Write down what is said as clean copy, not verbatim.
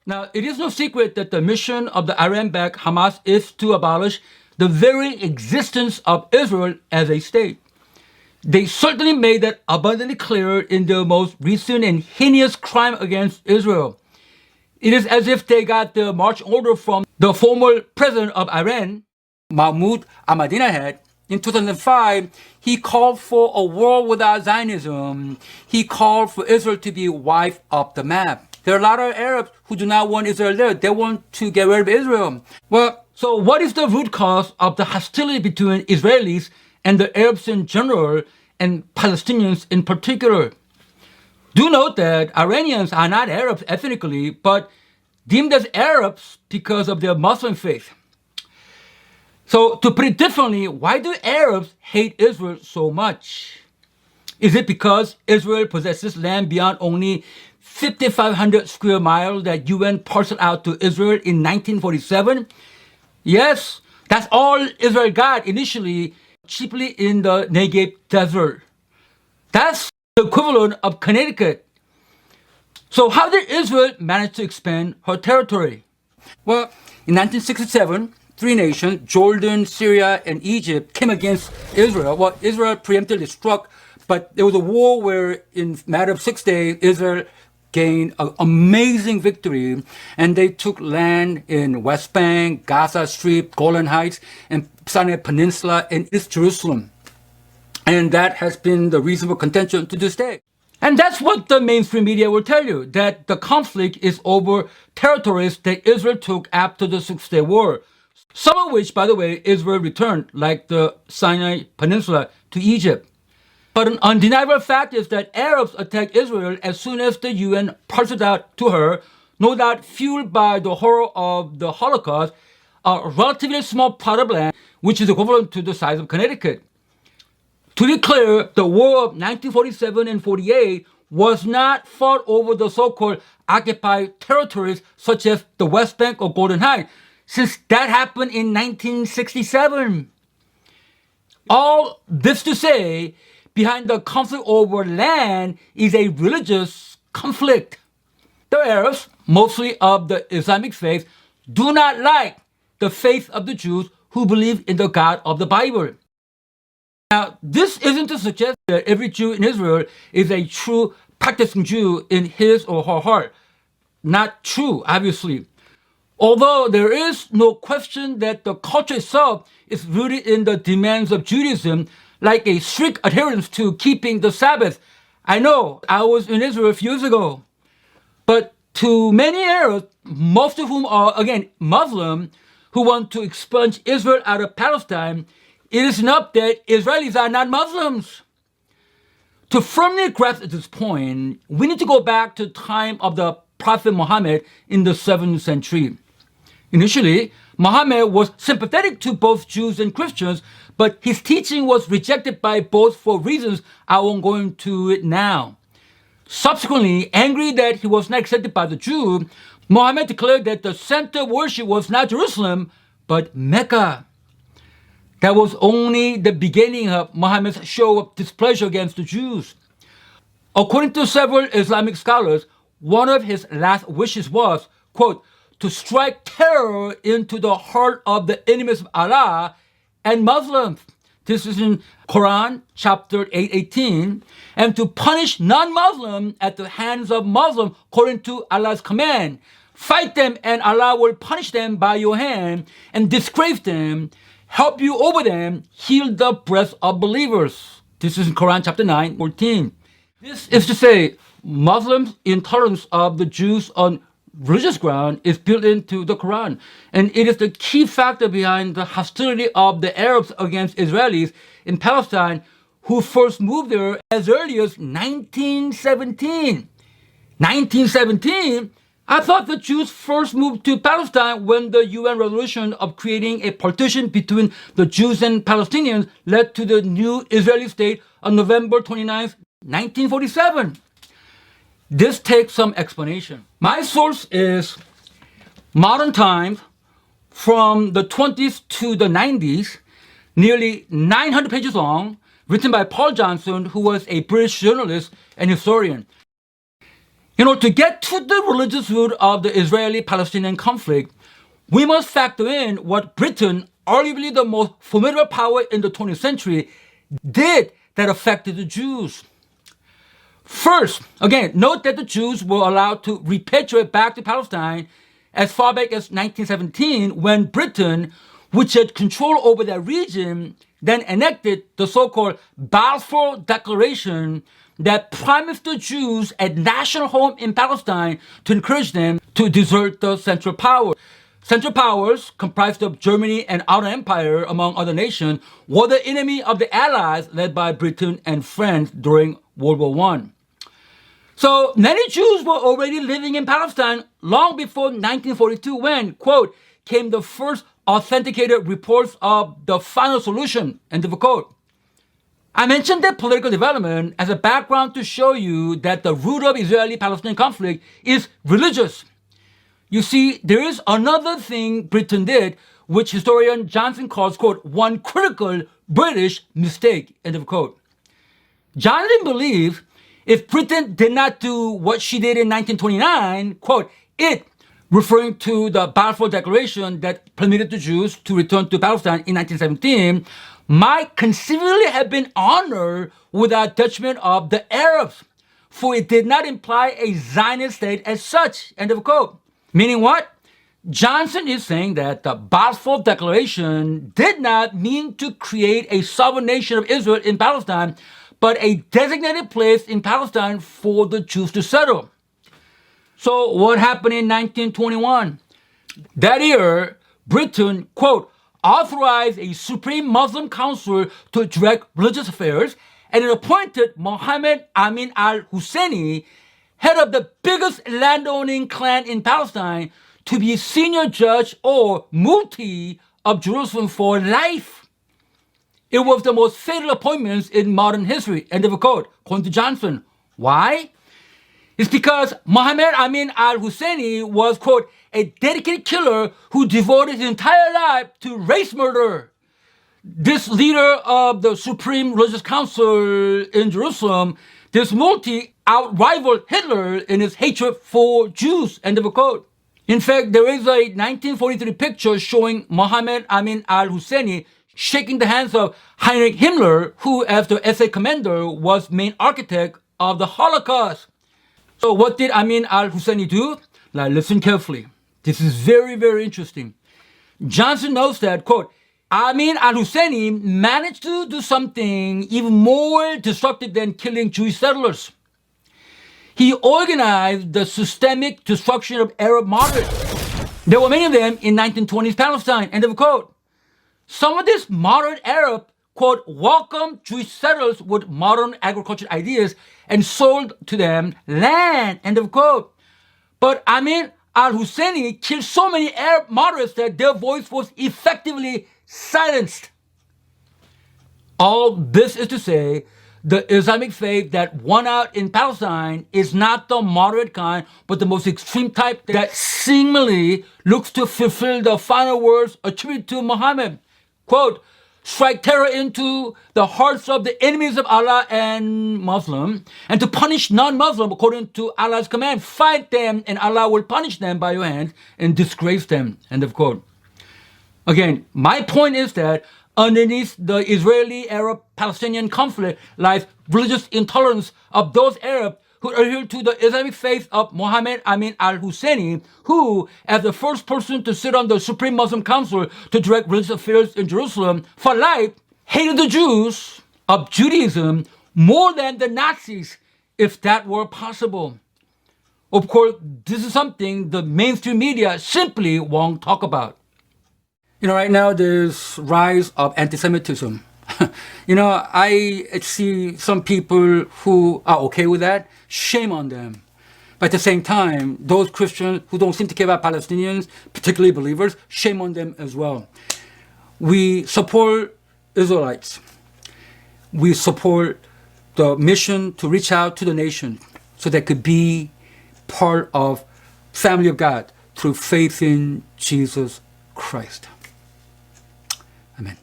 Now, it is no secret that the mission of the Iran-backed Hamas is to abolish the very existence of Israel as a state. They certainly made that abundantly clear in their most recent and heinous crime against Israel. It is as if they got the march order from the former president of Iran, Mahmoud Ahmadinejad. In 2005, he called for a world without Zionism. He called for Israel to be wiped off the map. There are a lot of Arabs who do not want Israel there. They want to get rid of Israel. Well, so what is the root cause of the hostility between Israelis and the Arabs in general and Palestinians in particular? Do note that Iranians are not Arabs ethnically, but deemed as Arabs because of their Muslim faith. So to put it differently, why do Arabs hate Israel so much? Is it because Israel possesses land beyond only 5,500 square miles that UN parceled out to Israel in 1947? Yes, that's all Israel got initially, cheaply in the Negev desert. That's the equivalent of Connecticut. So how did Israel manage to expand her territory? Well, in 1967, three nations, Jordan, Syria, and Egypt, came against Israel. Well, Israel preemptively struck, but there was a war where in a matter of 6 days, Israel gained an amazing victory, and they took land in West Bank, Gaza Strip, Golan Heights, and Sinai Peninsula, and East Jerusalem. And that has been the reason for contention to this day. And that's what the mainstream media will tell you, that the conflict is over territories that Israel took after the 6-Day War. Some of which, by the way, Israel returned, like the Sinai Peninsula, to Egypt. But an undeniable fact is that Arabs attacked Israel as soon as the UN parceled out to her, no doubt fueled by the horror of the Holocaust, a relatively small plot of land, which is equivalent to the size of Connecticut. To be clear, the war of 1947 and 48 was not fought over the so-called occupied territories such as the West Bank or Golden Heights, since that happened in 1967. All this to say, behind the conflict over land is a religious conflict. The Arabs, mostly of the Islamic faith, do not like the faith of the Jews who believe in the God of the Bible. Now, this isn't to suggest that every Jew in Israel is a true practicing Jew in his or her heart. Not true, obviously. Although there is no question that the culture itself is rooted in the demands of Judaism, like a strict adherence to keeping the Sabbath. I know, I was in Israel a few years ago. But to many Arabs, most of whom are, again, Muslim, who want to expunge Israel out of Palestine, it is enough that Israelis are not Muslims. To firmly grasp this point, we need to go back to the time of the Prophet Muhammad in the 7th century. Initially, Muhammad was sympathetic to both Jews and Christians, but his teaching was rejected by both for reasons I won't go into it now. Subsequently, angry that he was not accepted by the Jew, Muhammad declared that the center of worship was not Jerusalem, but Mecca. That was only the beginning of Muhammad's show of displeasure against the Jews. According to several Islamic scholars, one of his last wishes was, quote, to strike terror into the heart of the enemies of Allah and Muslims. This is in Quran chapter 8:18, and to punish non-Muslims at the hands of Muslims according to Allah's command. Fight them and Allah will punish them by your hand and disgrace them, help you over them, heal the breast of believers. This is in Quran chapter 9:14. This is to say, Muslims' intolerance of the Jews on religious ground is built into the Quran, and it is the key factor behind the hostility of the Arabs against Israelis in Palestine, who first moved there as early as 1917. 1917? I thought the Jews first moved to Palestine when the UN resolution of creating a partition between the Jews and Palestinians led to the new Israeli state on November 29, 1947. This takes some explanation. My source is Modern Times from the 20s to the 90s, nearly 900 pages long, written by Paul Johnson, who was a British journalist and historian. To get to the religious root of the Israeli-Palestinian conflict, we must factor in what Britain, arguably the most formidable power in the 20th century, did that affected the Jews. First, again, note that the Jews were allowed to repatriate back to Palestine as far back as 1917, when Britain, which had control over that region, then enacted the so-called Balfour Declaration that promised the Jews a national home in Palestine to encourage them to desert the Central Powers. Central Powers, comprised of Germany and Ottoman Empire, among other nations, were the enemy of the Allies led by Britain and France during World War I. So many Jews were already living in Palestine long before 1942 when, quote, came the first authenticated reports of the final solution, end of quote. I mentioned that political development as a background to show you that the root of Israeli-Palestinian conflict is religious. You see, there is another thing Britain did, which historian Johnson calls, quote, one critical British mistake, end of quote. Johnson believed if Britain did not do what she did in 1929, quote, it, referring to the Balfour Declaration that permitted the Jews to return to Palestine in 1917, might conceivably have been honored without detriment of the Arabs, for it did not imply a Zionist state as such, end of quote. Meaning what? Johnson is saying that the Balfour Declaration did not mean to create a sovereign nation of Israel in Palestine, but a designated place in Palestine for the Jews to settle. So what happened in 1921? That year, Britain, quote, authorized a Supreme Muslim Council to direct religious affairs, and it appointed Mohammed Amin al-Husseini, head of the biggest landowning clan in Palestine, to be senior judge or mufti of Jerusalem for life. It was the most fatal appointments in modern history, end of quote, according to Johnson. Why? It's because Mohammed Amin al-Husseini was, quote, a dedicated killer who devoted his entire life to race murder. This leader of the Supreme Religious Council in Jerusalem, this mufti, outrivaled Hitler in his hatred for Jews, end of quote. In fact, there is a 1943 picture showing Mohammed Amin al-Husseini shaking the hands of Heinrich Himmler, who, as the SS commander, was main architect of the Holocaust. So what did Amin al-Husseini do? Now listen carefully. This is very, very interesting. Johnson notes that, quote, Amin al-Husseini managed to do something even more destructive than killing Jewish settlers. He organized the systemic destruction of Arab moderates. There were many of them in 1920s Palestine, end of quote. Some of these moderate Arab, quote, welcomed Jewish settlers with modern agricultural ideas and sold to them land, end of quote. But Amin al-Husseini killed so many Arab moderates that their voice was effectively silenced. All this is to say, the Islamic faith that won out in Palestine is not the moderate kind, but the most extreme type that seemingly looks to fulfill the final words attributed to Muhammad. Quote, strike terror into the hearts of the enemies of Allah and Muslim, and to punish non-Muslim according to Allah's command. Fight them, and Allah will punish them by your hand and disgrace them, end of quote. Again, my point is that underneath the Israeli-Arab-Palestinian conflict lies religious intolerance of those Arabs who adhere to the Islamic faith of Mohammed Amin al-Husseini, who, as the first person to sit on the Supreme Muslim Council to direct religious affairs in Jerusalem for life, hated the Jews of Judaism more than the Nazis, if that were possible. Of course, this is something the mainstream media simply won't talk about. Right now there's rise of anti-Semitism. I see some people who are okay with that. Shame on them. But at the same time, those Christians who don't seem to care about Palestinians, particularly believers, shame on them as well. We support Israelites. We support the mission to reach out to the nation so they could be part of family of God through faith in Jesus Christ. Amen.